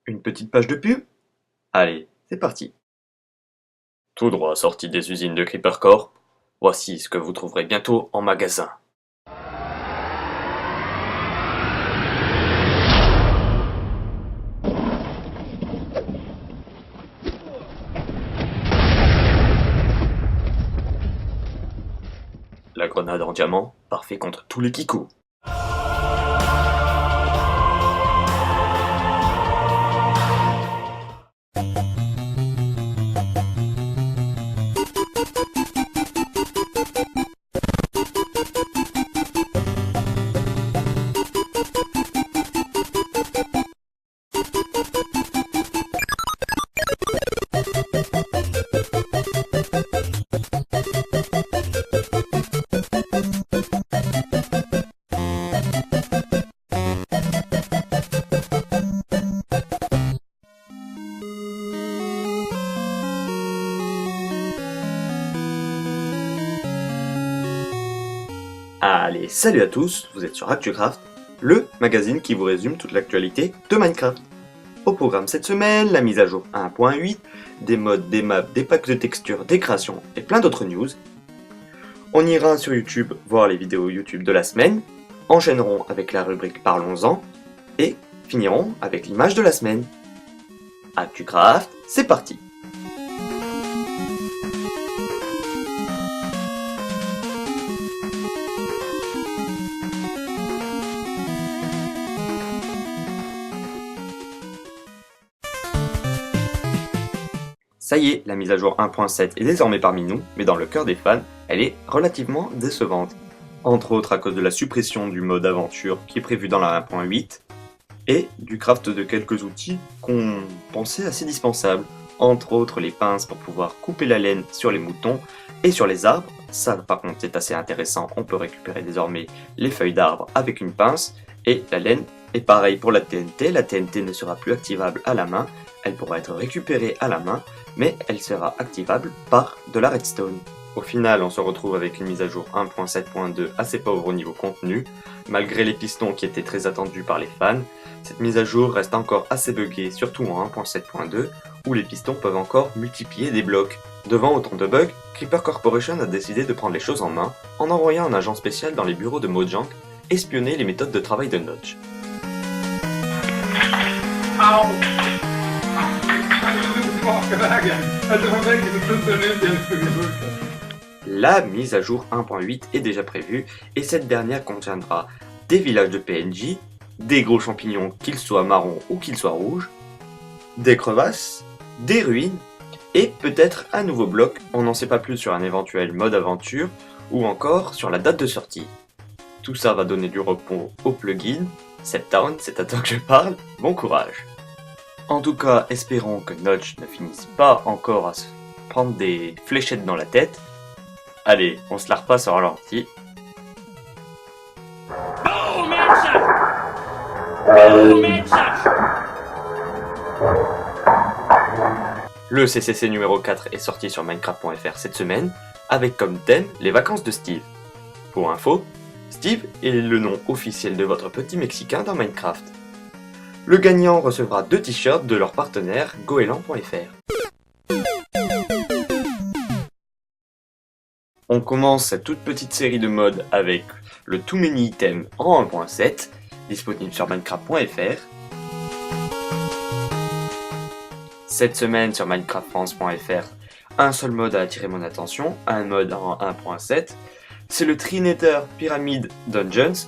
Une petite page de pub? Allez, c'est parti. Tout droit sorti des usines de Creeper Corp, voici ce que vous trouverez bientôt en magasin. La grenade en diamant, parfait contre tous les kikous. Allez, salut à tous, vous êtes sur ActuCraft, le magazine qui vous résume toute l'actualité de Minecraft. Au programme cette semaine, la mise à jour 1.8, des mods, des maps, des packs de textures, des créations et plein d'autres news. On ira sur YouTube voir les vidéos YouTube de la semaine, enchaînerons avec la rubrique Parlons-en et finirons avec l'image de la semaine. ActuCraft, c'est parti! Ça y est, la mise à jour 1.7 est désormais parmi nous, mais dans le cœur des fans, elle est relativement décevante. Entre autres à cause de la suppression du mode aventure qui est prévu dans la 1.8, et du craft de quelques outils qu'on pensait assez dispensables. Entre autres les pinces pour pouvoir couper la laine sur les moutons et sur les arbres. Ça par contre c'est assez intéressant, on peut récupérer désormais les feuilles d'arbre avec une pince, et la laine est pareil pour la TNT ne sera plus activable à la main, elle pourra être récupérée à la main, mais elle sera activable par de la redstone. Au final, on se retrouve avec une mise à jour 1.7.2 assez pauvre au niveau contenu. Malgré les pistons qui étaient très attendus par les fans, cette mise à jour reste encore assez buggée, surtout en 1.7.2, où les pistons peuvent encore multiplier des blocs. Devant autant de bugs, Creeper Corporation a décidé de prendre les choses en main en envoyant un agent spécial dans les bureaux de Mojang espionner les méthodes de travail de Notch. La mise à jour 1.8 est déjà prévue et cette dernière contiendra des villages de PNJ, des gros champignons qu'ils soient marrons ou qu'ils soient rouges, des crevasses, des ruines et peut-être un nouveau bloc, on n'en sait pas plus sur un éventuel mode aventure ou encore sur la date de sortie. Tout ça va donner du repos au plugin, Septown, c'est à toi que je parle, bon courage. En tout cas, espérons que Notch ne finisse pas encore à se prendre des fléchettes dans la tête. Allez, on se la repasse au ralenti. Le CCC numéro 4 est sorti sur Minecraft.fr cette semaine, avec comme thème les vacances de Steve. Pour info, Steve est le nom officiel de votre petit Mexicain dans Minecraft. Le gagnant recevra 2 t-shirts de leur partenaire Goéland.fr. On commence cette toute petite série de mods avec le Too Many Item en 1.7, disponible sur Minecraft.fr. Cette semaine sur Minecraftfrance.fr, un seul mode a attiré mon attention, un mode en 1.7, c'est le Trinether Pyramid Dungeons,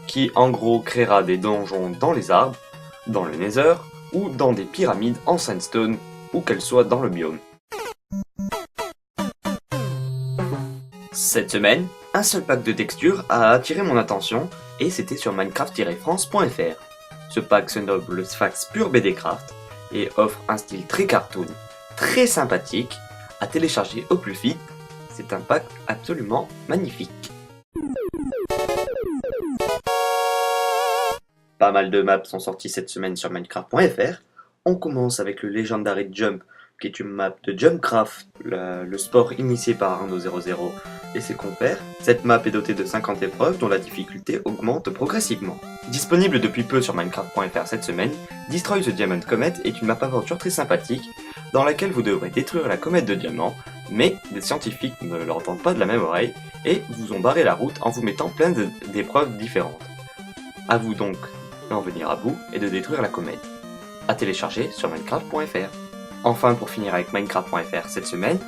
qui en gros créera des donjons dans les arbres, dans le Nether, ou dans des pyramides en sandstone, où qu'elles soient dans le biome. Cette semaine, un seul pack de textures a attiré mon attention, et c'était sur Minecraft-France.fr. Ce pack se nomme le Sphax Pure BDcraft, et offre un style très cartoon, très sympathique, à télécharger au plus vite. C'est un pack absolument magnifique. Pas mal de maps sont sortis cette semaine sur Minecraft.fr. On commence avec le Legendary Jump qui est une map de Jumpcraft, le sport initié par Arnaud00 et ses compères. Cette map est dotée de 50 épreuves dont la difficulté augmente progressivement. Disponible depuis peu sur Minecraft.fr cette semaine, Destroy the Diamond Comet est une map aventure très sympathique dans laquelle vous devrez détruire la comète de diamants, mais des scientifiques ne l'entendent pas de la même oreille et vous ont barré la route en vous mettant plein d'épreuves différentes. A vous donc d'en venir à bout et de détruire la comète. À télécharger sur Minecraft.fr. Enfin, pour finir avec Minecraft.fr cette semaine,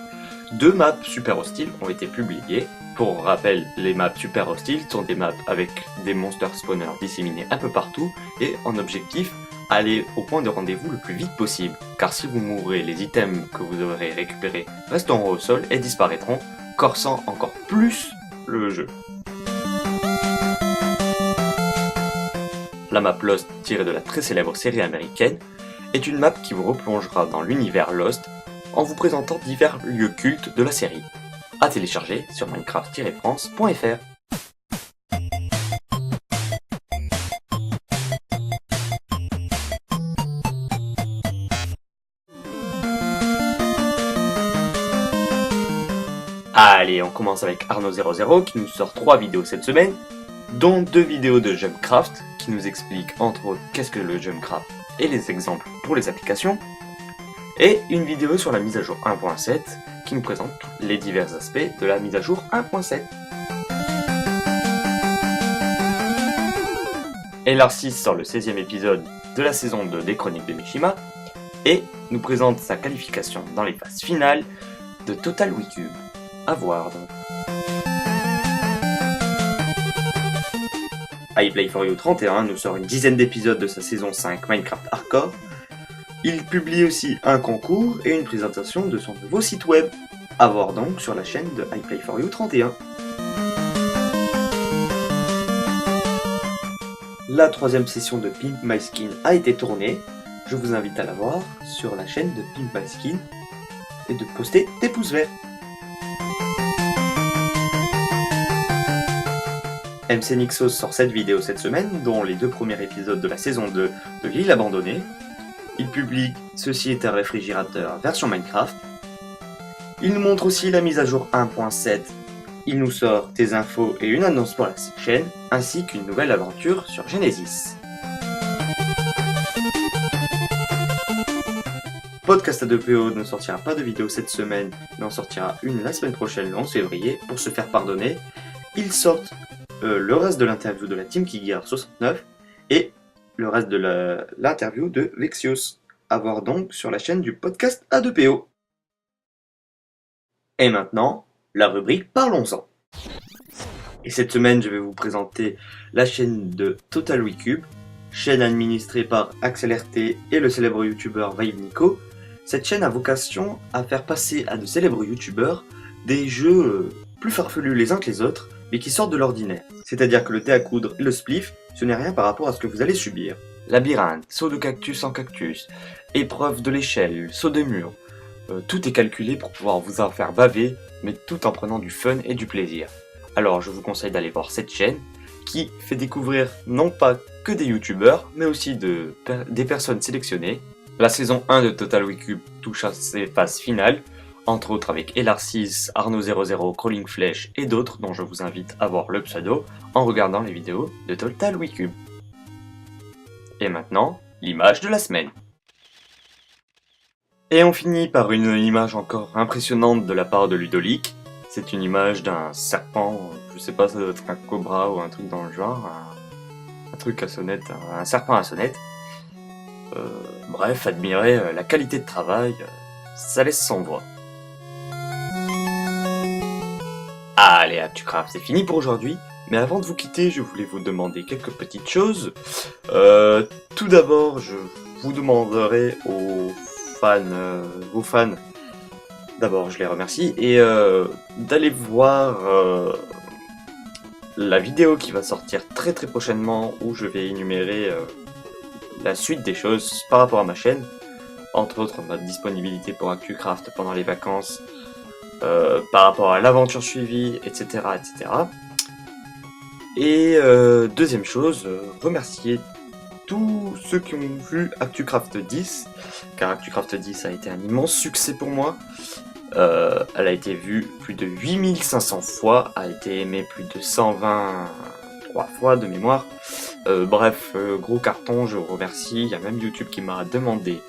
2 maps super hostiles ont été publiées. Pour rappel, les maps super hostiles sont des maps avec des monsters spawners disséminés un peu partout et en objectif, aller au point de rendez-vous le plus vite possible. Car si vous mourrez, les items que vous aurez récupérés resteront au sol et disparaîtront, corsant encore plus le jeu. La map Lost, tirée de la très célèbre série américaine, est une map qui vous replongera dans l'univers Lost en vous présentant divers lieux cultes de la série. À télécharger sur minecraft-france.fr. Allez, on commence avec Arnaud00 qui nous sort 3 vidéos cette semaine, dont 2 vidéos de Jumpcraft qui nous expliquent entre autres qu'est-ce que le Jumpcraft et les exemples pour les applications, et une vidéo sur la mise à jour 1.7 qui nous présente les divers aspects de la mise à jour 1.7. LR6 sort le 16e épisode de la saison 2 des Chroniques de Mishima et nous présente sa qualification dans les phases finales de Total WeCube. À voir donc. iPlay4You 31 nous sort une dizaine d'épisodes de sa saison 5 Minecraft Hardcore. Il publie aussi un concours et une présentation de son nouveau site web. À voir donc sur la chaîne de iPlay4You 31. La 3e session de Pimp My Skin a été tournée. Je vous invite à la voir sur la chaîne de Pimp My Skin et de poster des pouces verts. MC Nixos sort 7 vidéos cette semaine, dont les 2 premiers épisodes de la saison 2 de l'île abandonnée. Il publie Ceci est un réfrigérateur version Minecraft. Il nous montre aussi la mise à jour 1.7. Il nous sort des infos et une annonce pour la chaîne, ainsi qu'une nouvelle aventure sur Genesis. Podcast A2PO ne sortira pas de vidéo cette semaine, mais en sortira une la semaine prochaine, le 11 février, pour se faire pardonner. Ils sortent le reste de l'interview de la Team Kigar 69 et le reste de l'interview de Vexios. À voir donc sur la chaîne du podcast A2PO. Et maintenant, la rubrique Parlons-en. Et cette semaine, je vais vous présenter la chaîne de Total WeCube, chaîne administrée par AxelRT et le célèbre youtubeur VibeNico. Cette chaîne a vocation à faire passer à de célèbres youtubeurs des jeux plus farfelus les uns que les autres, mais qui sortent de l'ordinaire. C'est-à-dire que le thé à coudre et le spliff, ce n'est rien par rapport à ce que vous allez subir. Labyrinthe, saut de cactus en cactus, épreuve de l'échelle, saut de mur. Tout est calculé pour pouvoir vous en faire baver, mais tout en prenant du fun et du plaisir. Alors je vous conseille d'aller voir cette chaîne, qui fait découvrir non pas que des youtubeurs, mais aussi des personnes sélectionnées. La saison 1 de Total WeCube touche à ses phases finales, entre autres avec LR6, Arnaud00, Crawling Flèche et d'autres dont je vous invite à voir le pseudo en regardant les vidéos de Total WeCube. Et maintenant, l'image de la semaine. Et on finit par une image encore impressionnante de la part de Ludolik. C'est une image d'un serpent, je sais pas, ça doit être un cobra ou un truc dans le genre, un truc à sonnette, un serpent à sonnette. Bref, admirez la qualité de travail, ça laisse sans voix. Allez, ActuCraft, c'est fini pour aujourd'hui, mais avant de vous quitter, je voulais vous demander quelques petites choses. Tout d'abord, je vous demanderai aux fans, d'abord je les remercie, et d'aller voir la vidéo qui va sortir très prochainement, où je vais énumérer la suite des choses par rapport à ma chaîne, entre autres ma disponibilité pour ActuCraft pendant les vacances, par rapport à l'aventure suivie, etc. etc. Et deuxième chose, remercier tous ceux qui ont vu ActuCraft 10, car ActuCraft 10 a été un immense succès pour moi. Elle a été vue plus de 8500 fois, a été aimée plus de 123 fois de mémoire. Bref, gros carton, je vous remercie. Il y a même YouTube qui m'a demandé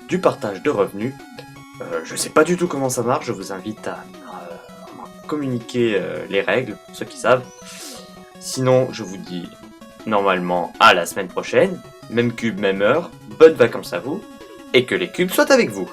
du partage de revenus. Je sais pas du tout comment ça marche, je vous invite à communiquer les règles, pour ceux qui savent. Sinon, je vous dis normalement à la semaine prochaine, même cube, même heure, bonnes vacances à vous, et que les cubes soient avec vous.